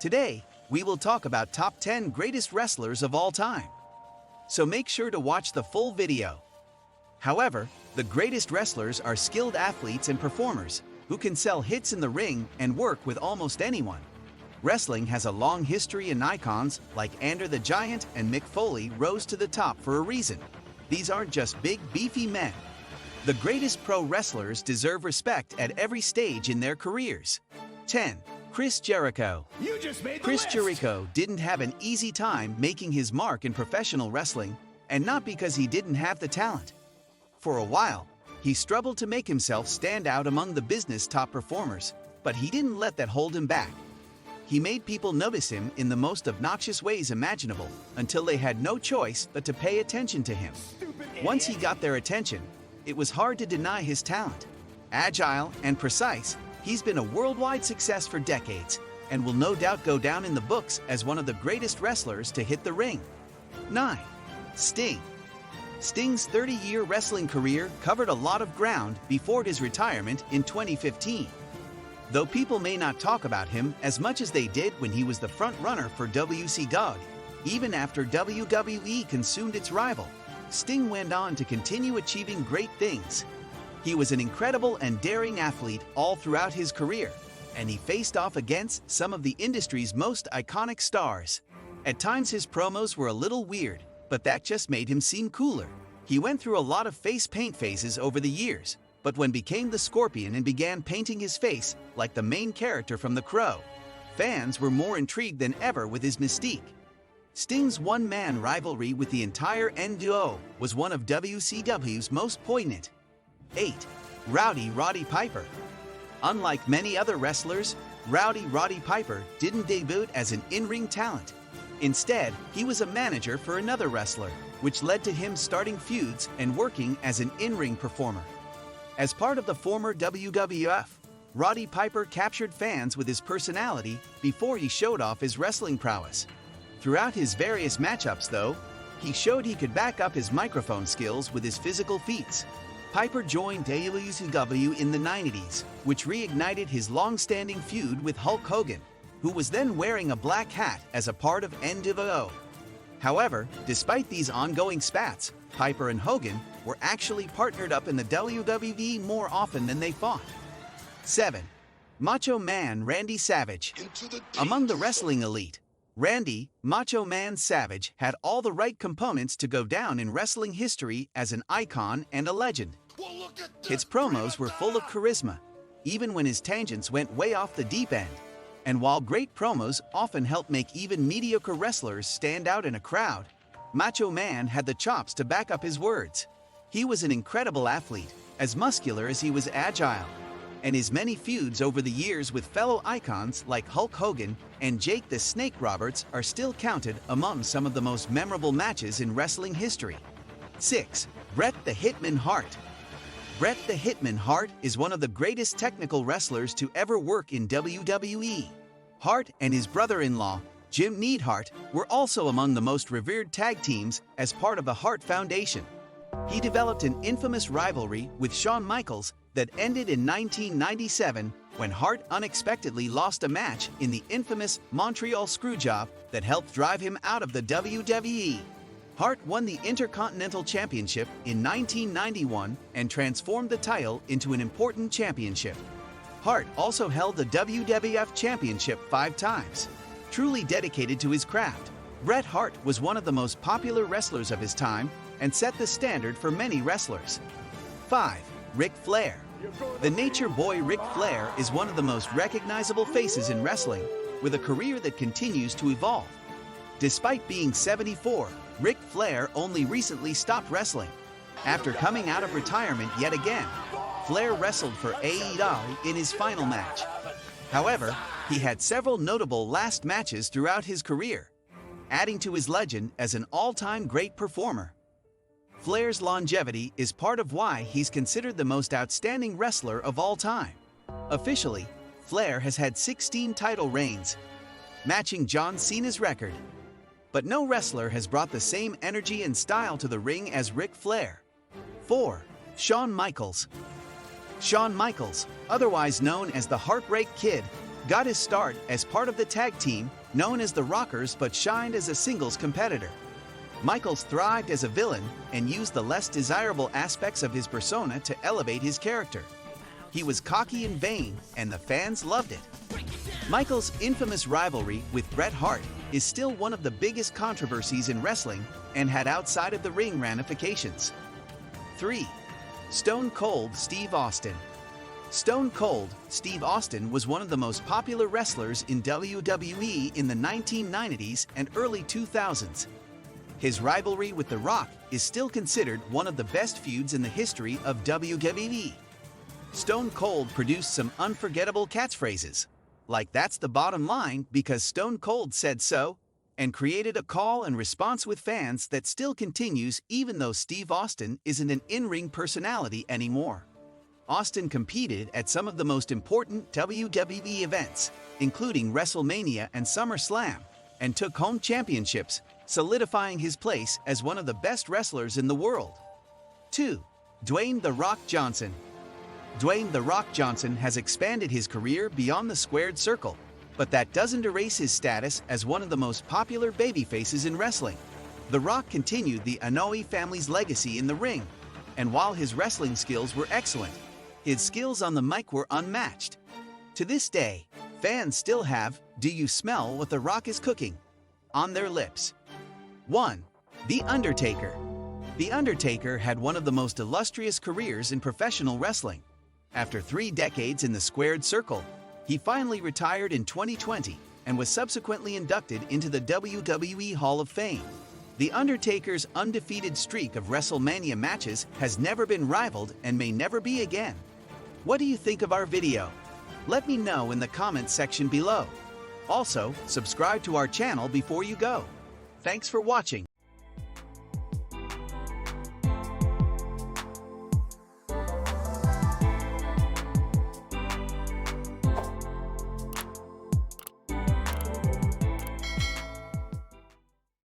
Today, we will talk about top 10 greatest wrestlers of all time. So make sure to watch the full video. However, the greatest wrestlers are skilled athletes and performers who can sell hits in the ring and work with almost anyone. Wrestling has a long history, and icons like Andre the Giant and Mick Foley rose to the top for a reason. These aren't just big, beefy men. The greatest pro wrestlers deserve respect at every stage in their careers. 10. Chris Jericho. Chris Jericho didn't have an easy time making his mark in professional wrestling, and not because he didn't have the talent. For a while, he struggled to make himself stand out among the business top performers, but he didn't let that hold him back. He made people notice him in the most obnoxious ways imaginable until they had no choice but to pay attention to him. Once he got their attention, it was hard to deny his talent. Agile and precise, he's been a worldwide success for decades and will no doubt go down in the books as one of the greatest wrestlers to hit the ring. 9. Sting. Sting's 30-year wrestling career covered a lot of ground before his retirement in 2015. Though people may not talk about him as much as they did when he was the front runner for WCW, even after WWE consumed its rival, Sting went on to continue achieving great things. He was an incredible and daring athlete all throughout his career, and he faced off against some of the industry's most iconic stars. At times his promos were a little weird, but that just made him seem cooler. He went through a lot of face paint phases over the years, but when became the Scorpion and began painting his face like the main character from The Crow, fans were more intrigued than ever with his mystique. Sting's one-man rivalry with the entire NWO was one of WCW's most poignant. 8. Roddy Piper. Unlike many other wrestlers, Roddy Piper didn't debut as an in-ring talent. Instead, he was a manager for another wrestler, which led to him starting feuds and working as an in-ring performer. As part of the former WWF, Roddy Piper captured fans with his personality before he showed off his wrestling prowess. Throughout his various matchups, though, he showed he could back up his microphone skills with his physical feats. Piper joined WCW in the 90s, which reignited his long-standing feud with Hulk Hogan, who was then wearing a black hat as a part of NWO. However, despite these ongoing spats, Piper and Hogan were actually partnered up in the WWE more often than they fought. 7. Macho Man Randy Savage. Among the wrestling elite, Randy Macho Man Savage had all the right components to go down in wrestling history as an icon and a legend. His promos were full of charisma, even when his tangents went way off the deep end. And while great promos often help make even mediocre wrestlers stand out in a crowd, Macho Man had the chops to back up his words. He was an incredible athlete, as muscular as he was agile, and his many feuds over the years with fellow icons like Hulk Hogan and Jake the Snake Roberts are still counted among some of the most memorable matches in wrestling history. 6. Bret the Hitman Hart. Bret the Hitman Hart is one of the greatest technical wrestlers to ever work in WWE. Hart and his brother-in-law, Jim Neidhart, were also among the most revered tag teams as part of the Hart Foundation. He developed an infamous rivalry with Shawn Michaels that ended in 1997 when Hart unexpectedly lost a match in the infamous Montreal Screwjob that helped drive him out of the WWE. Hart won the Intercontinental Championship in 1991 and transformed the title into an important championship. Hart also held the WWF Championship 5 times. Truly dedicated to his craft, Bret Hart was one of the most popular wrestlers of his time and set the standard for many wrestlers. 5. Ric Flair. The Nature Boy Ric Flair is one of the most recognizable faces in wrestling, with a career that continues to evolve. Despite being 74, Ric Flair only recently stopped wrestling. After coming out of retirement yet again, Flair wrestled for AEW in his final match. However, he had several notable last matches throughout his career, adding to his legend as an all-time great performer. Flair's longevity is part of why he's considered the most outstanding wrestler of all time. Officially, Flair has had 16 title reigns, matching John Cena's record. But no wrestler has brought the same energy and style to the ring as Ric Flair. 4. Shawn Michaels. Shawn Michaels, otherwise known as the Heartbreak Kid, got his start as part of the tag team known as the Rockers but shined as a singles competitor. Michaels thrived as a villain and used the less desirable aspects of his persona to elevate his character. He was cocky and vain, and the fans loved it. Michaels' infamous rivalry with Bret Hart is still one of the biggest controversies in wrestling and had outside-of-the-ring ramifications. 3. Stone Cold Steve Austin. Stone Cold Steve Austin was one of the most popular wrestlers in WWE in the 1990s and early 2000s. His rivalry with The Rock is still considered one of the best feuds in the history of WWE. Stone Cold produced some unforgettable catchphrases, like "That's the bottom line because Stone Cold said so," and created a call and response with fans that still continues even though Steve Austin isn't an in-ring personality anymore. Austin competed at some of the most important WWE events, including WrestleMania and SummerSlam, and took home championships, solidifying his place as one of the best wrestlers in the world. 2. Dwayne "The Rock" Johnson. Dwayne "The Rock" Johnson has expanded his career beyond the squared circle, but that doesn't erase his status as one of the most popular babyfaces in wrestling. The Rock continued the Anoa'i family's legacy in the ring, and while his wrestling skills were excellent, his skills on the mic were unmatched. To this day, fans still have "Do you smell what The Rock is cooking?" on their lips. 1. The Undertaker. The Undertaker had one of the most illustrious careers in professional wrestling. After 3 decades in the squared circle, he finally retired in 2020 and was subsequently inducted into the WWE Hall of Fame. The Undertaker's undefeated streak of WrestleMania matches has never been rivaled and may never be again. What do you think of our video? Let me know in the comments section below. Also, subscribe to our channel before you go. Thanks for watching.